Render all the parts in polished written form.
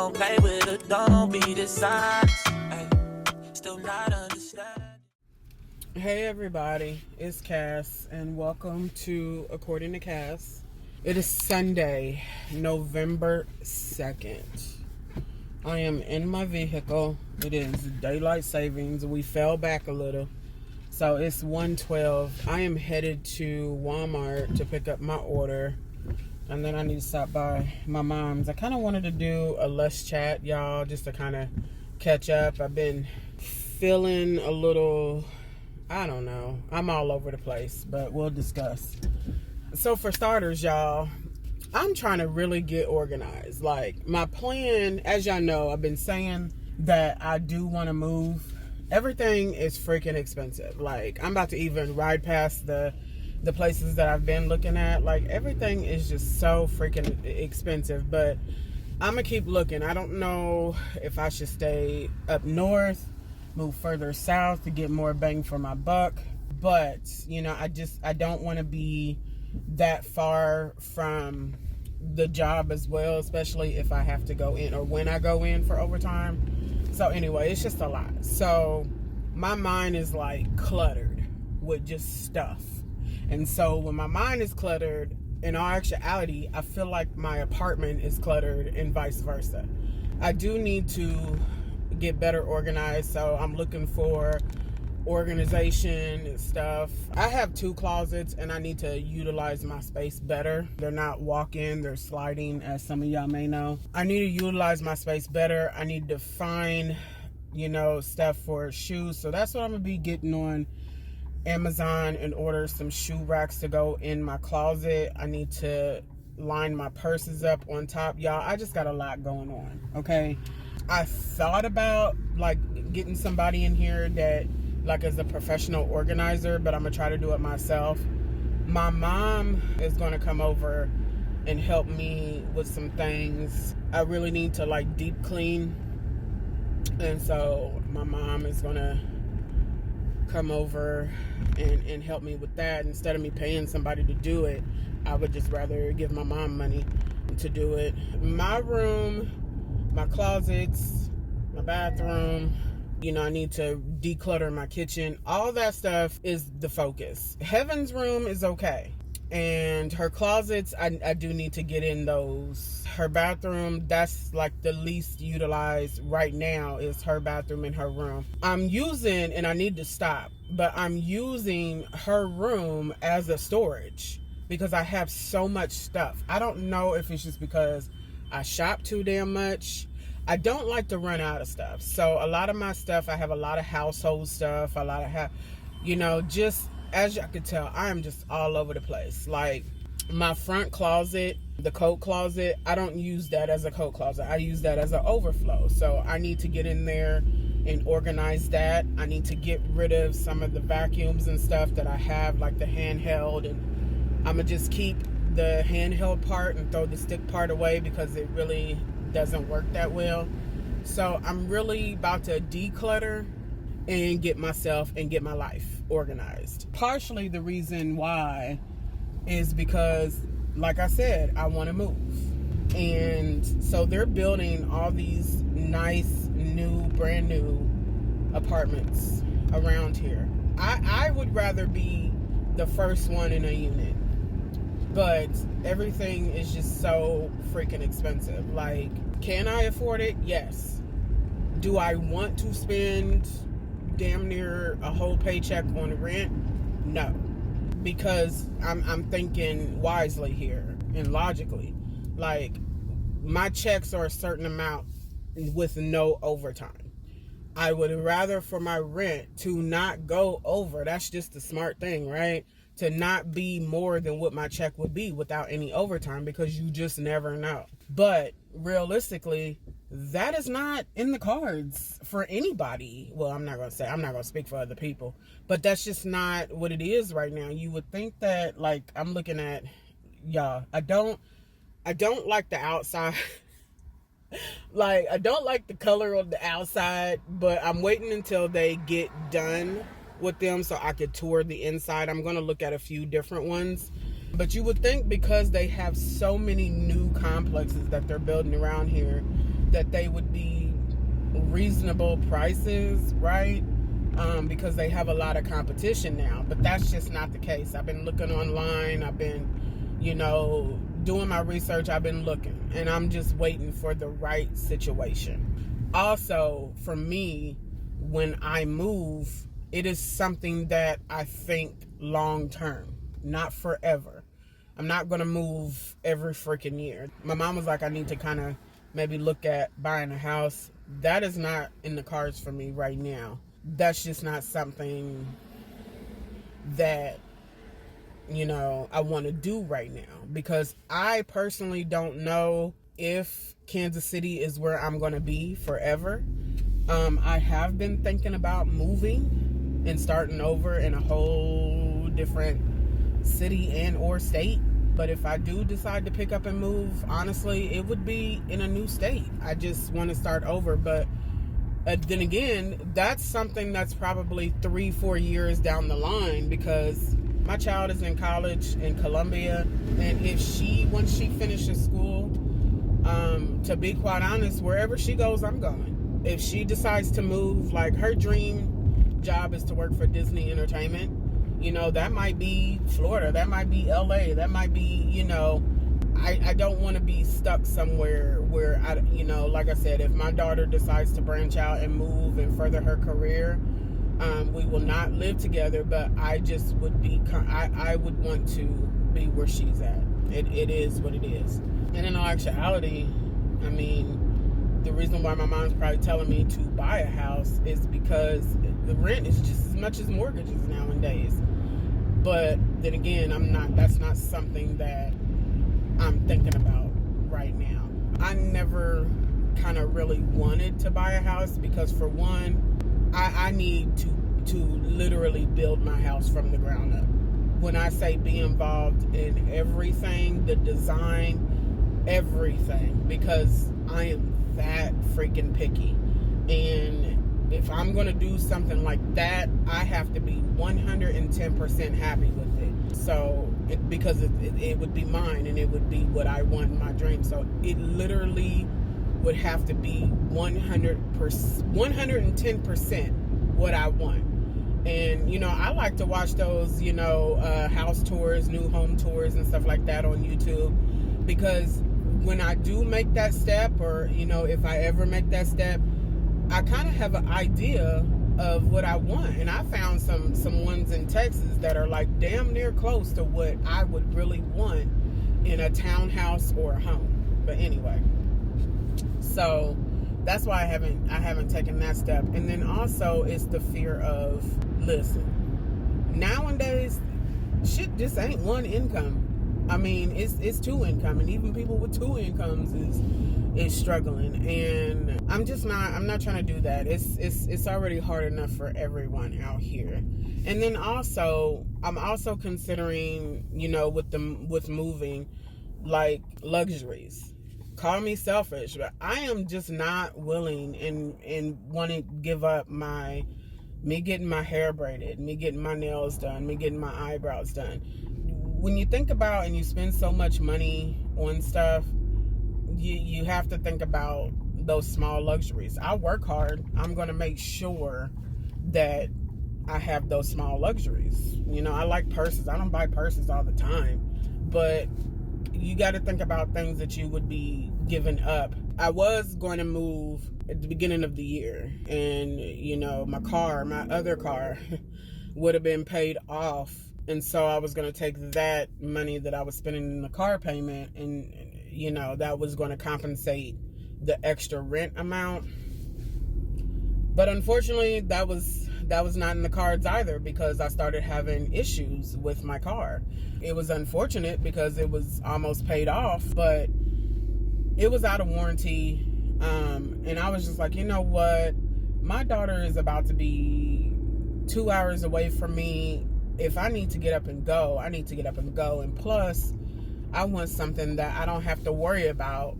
don't play with her, don't be dishonest. Ay, still not understand. Hey everybody, it's Cass, and welcome to According to Cass. It is Sunday, November 2nd. I am in my vehicle. It is daylight savings. We fell back a little. So it's 1:12. I am headed to Walmart to pick up my order. And then I need to stop by my mom's. I kind of wanted to do a less chat, y'all, just to kind of catch up. I've been feeling a little, I don't know. I'm all over the place, but we'll discuss. So for starters, y'all, I'm trying to really get organized. Like, my plan, as y'all know, I've been saying that I do want to move. Everything is freaking expensive. Like, I'm about to even ride past the places that I've been looking at. Like, everything is just so freaking expensive, but I'm gonna keep looking. I don't know if I should stay up north, move further south to get more bang for my buck, but you know, I don't want to be that far from the job as well, especially if I have to go in or when I go in for overtime. So anyway, it's just a lot. So my mind is like cluttered with just stuff. And so when my mind is cluttered, in all actuality, I feel like my apartment is cluttered and vice versa. I do need to get better organized, so I'm looking for organization and stuff. I have 2 closets and I need to utilize my space better. They're not walk-in, they're sliding, as some of y'all may know. I need to utilize my space better. I need to find, stuff for shoes. So that's what I'm gonna be getting on Amazon and order some shoe racks to go in my closet. I need to line my purses up on top. Y'all, I just got a lot going on, okay? I thought about getting somebody in here that is a professional organizer, but I'm gonna try to do it myself. My mom is gonna come over and help me with some things. I really need to deep clean, and so my mom is gonna come over and help me with that. Instead of me paying somebody to do it, I would just rather give my mom money to do it. My room, my closets, my bathroom, I need to declutter my kitchen. All that stuff is the focus. Heaven's room is okay, and her closets, I do need to get in those. Her bathroom, that's the least utilized right now, is her bathroom and her room. I'm using, and I need to stop, but I'm using her room as a storage because I have so much stuff. I don't know if it's just because I shop too damn much. I don't like to run out of stuff. So a lot of my stuff, I have a lot of household stuff, just as y'all can tell, I am just all over the place. Like, my front closet, the coat closet, I don't use that as a coat closet. I use that as an overflow. So I need to get in there and organize that. I need to get rid of some of the vacuums and stuff that I have, like the handheld, and I'm gonna just keep the handheld part and throw the stick part away because it really doesn't work that well. So I'm really about to declutter and get myself and get my life organized. Partially the reason why is because, like I said, I want to move. And so they're building all these nice, brand new apartments around here. I would rather be the first one in a unit, but everything is just so freaking expensive. Like, can I afford it? Yes. Do I want to spend damn near a whole paycheck on rent? No. Because I'm thinking wisely here and logically. Like, my checks are a certain amount with no overtime. I would rather for my rent to not go over. That's just the smart thing, right? To not be more than what my check would be without any overtime, because you just never know. But realistically, that is not in the cards for anybody. Well, I'm not going to speak for other people, but that's just not what it is right now. You would think that, I'm looking at, y'all, I don't like the outside. I don't like the color of the outside, but I'm waiting until they get done with them so I could tour the inside. I'm going to look at a few different ones. But you would think because they have so many new complexes that they're building around here that they would be reasonable prices, right? Because they have a lot of competition now, but that's just not the case. I've been looking online. I've been, doing my research. I've been looking, and I'm just waiting for the right situation. Also, for me, when I move, it is something that I think long term, not forever. I'm not going to move every freaking year. My mom was like, I need to kind of maybe look at buying a house. That is not in the cards for me right now. That's just not something that, I want to do right now, because I personally don't know if Kansas City is where I'm going to be forever. I have been thinking about moving and starting over in a whole different city and or state. But if I do decide to pick up and move, honestly, it would be in a new state. I just want to start over. But then again, that's something that's probably 3-4 years down the line, because my child is in college in Columbia, and once she finishes school, to be quite honest, wherever she goes, I'm going. If she decides to move, like, her dream job is to work for Disney Entertainment. That might be Florida, that might be LA, that might be, I don't want to be stuck somewhere where like I said, if my daughter decides to branch out and move and further her career, we will not live together, but I just would be, I would want to be where she's at. It is what it is. And in all actuality, I mean, the reason why my mom's probably telling me to buy a house is because the rent is just as much as mortgages nowadays. But then again, that's not something that I'm thinking about right now. I never kind of really wanted to buy a house because, for one, I need to literally build my house from the ground up. When I say be involved in everything, the design, everything, because I am that freaking picky. And if I'm going to do something like that, I have to be 110% happy with it. So, because it would be mine, and it would be what I want in my dream. So it literally would have to be 110% what I want. And, I like to watch those, house tours, new home tours and stuff like that on YouTube, because when I do make that step, or, if I ever make that step, I kind of have an idea of what I want. And I found some ones in Texas that are like damn near close to what I would really want in a townhouse or a home. But anyway, so that's why I haven't taken that step. And then also it's the fear of, listen, nowadays shit just ain't one income. I mean, it's two income, and even people with two incomes is struggling. And I'm not trying to do that. It's already hard enough for everyone out here. And then also, I'm also considering, with moving, like, luxuries. Call me selfish, but I am just not willing and want to give up me getting my hair braided, me getting my nails done, me getting my eyebrows done. When you think about and you spend so much money on stuff, you have to think about those small luxuries. I work hard. I'm going to make sure that I have those small luxuries. I like purses. I don't buy purses all the time, but you got to think about things that you would be giving up. I was going to move at the beginning of the year, and my other car would have been paid off. And so I was going to take that money that I was spending in the car payment, and, that was going to compensate the extra rent amount. But unfortunately, that was not in the cards either, because I started having issues with my car. It was unfortunate because it was almost paid off, but it was out of warranty. And I was just like, you know what? My daughter is about to be 2 hours away from me. If I need to get up and go, I need to get up and go. And plus, I want something that I don't have to worry about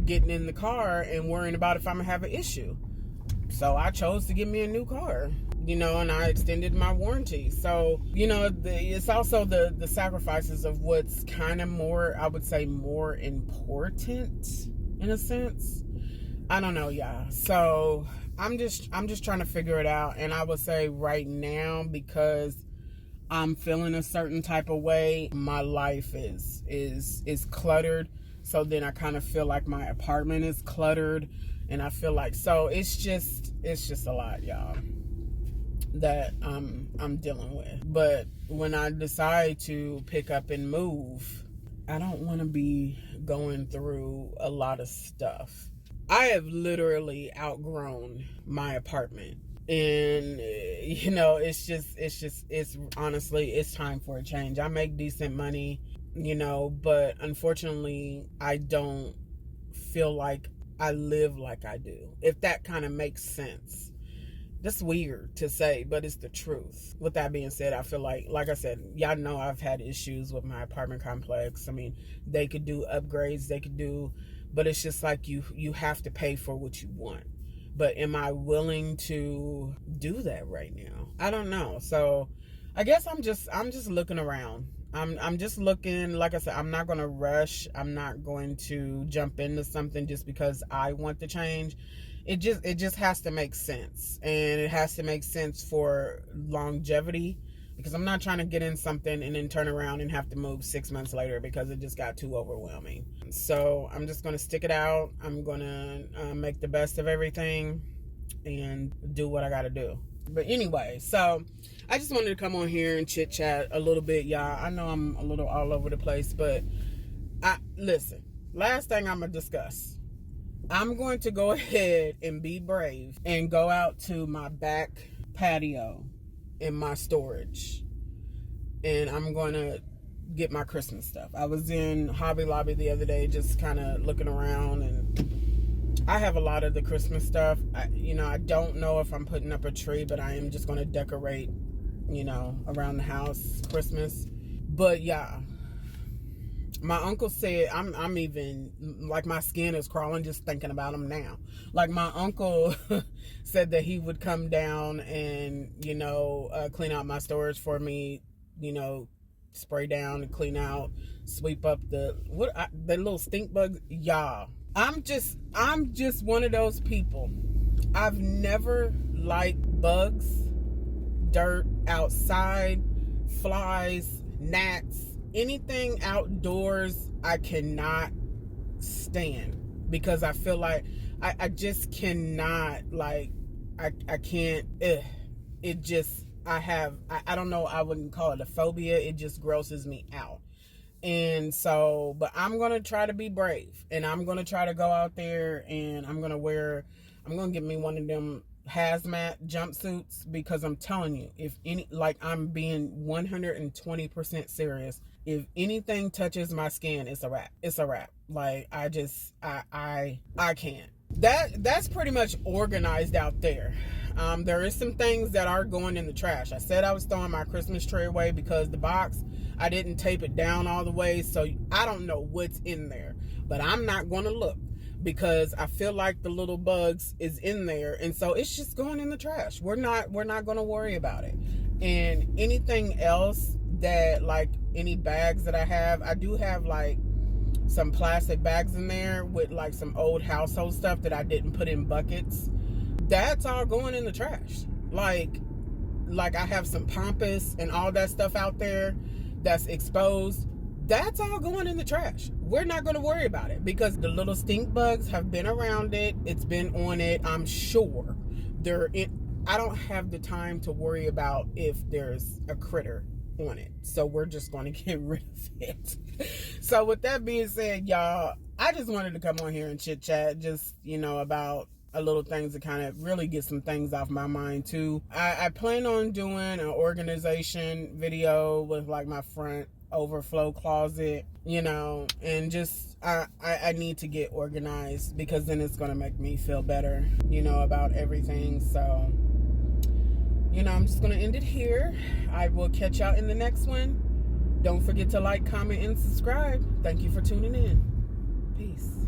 getting in the car and worrying about if I'm going to have an issue. So I chose to get me a new car, and I extended my warranty. So, it's also the sacrifices of what's kind of more, I would say, more important in a sense. I don't know, y'all. So I'm just trying to figure it out. And I would say right now, because I'm feeling a certain type of way, my life is cluttered. So then I kind of feel like my apartment is cluttered, and I feel like, so it's just a lot, y'all, that I'm dealing with. But when I decide to pick up and move, I don't want to be going through a lot of stuff. I have literally outgrown my apartment. And, you know, it's honestly, it's time for a change. I make decent money, you know, but unfortunately, I don't feel like I live like I do. If that kind of makes sense. That's weird to say, but it's the truth. With that being said, I feel like I said, y'all know I've had issues with my apartment complex. I mean, they could do upgrades, but it's just like you have to pay for what you want. But am I willing to do that right now? I don't know. So I guess I'm just looking around. I'm just looking. Like I said, I'm not going to rush. I'm not going to jump into something just because I want to change. It just has to make sense, and it has to make sense for longevity, because I'm not trying to get in something and then turn around and have to move 6 months later because it just got too overwhelming. So I'm just going to stick it out. I'm going to make the best of everything and do what I got to do. But anyway, so I just wanted to come on here and chit chat a little bit, y'all. I know I'm a little all over the place, but listen, last thing I'm going to discuss. I'm going to go ahead and be brave and go out to my back patio in my storage, and I'm going to get my Christmas stuff. I was in Hobby Lobby the other day just kind of looking around, and I have a lot of the Christmas stuff. I don't know if I'm putting up a tree, but I am just going to decorate, around the house Christmas. But yeah, my uncle said, I'm even, like, my skin is crawling just thinking about him now. Like, my uncle said that he would come down and, clean out my storage for me, spray down and clean out, sweep up the little stink bugs. Y'all, I'm just one of those people. I've never liked bugs, dirt, outside, flies, gnats. Anything outdoors I cannot stand, because I feel like I just cannot, like, I can't, it just, I don't know, I wouldn't call it a phobia, it just grosses me out. And so, but I'm going to try to be brave, and I'm going to try to go out there, and I'm going to get me one of them hazmat jumpsuits, because I'm telling you, I'm being 120% serious. If anything touches my skin, it's a wrap. It's a wrap. Like, I can't. That's pretty much organized out there. There is some things that are going in the trash. I said I was throwing my Christmas tree away because the box, I didn't tape it down all the way, so I don't know what's in there. But I'm not going to look, because I feel like the little bugs is in there, and so it's just going in the trash. We're not going to worry about it. And anything else that, like, any bags that I do have like some plastic bags in there with like some old household stuff that I didn't put in buckets. That's all going in the trash. Like I have some pampas and all that stuff out there that's exposed. That's all going in the trash. We're not going to worry about it, because the little stink bugs have been around it. It's been on it. I'm sure I don't have the time to worry about if there's a critter on it. So we're just going to get rid of it. So with that being said, y'all, I just wanted to come on here and chit chat, just, about a little things to kind of really get some things off my mind too. I plan on doing an organization video with like my front overflow closet, and just I need to get organized, because then it's going to make me feel better, about everything. So, I'm just going to end it here. I will catch y'all in the next one. Don't forget to like, comment, and subscribe. Thank you for tuning in. Peace.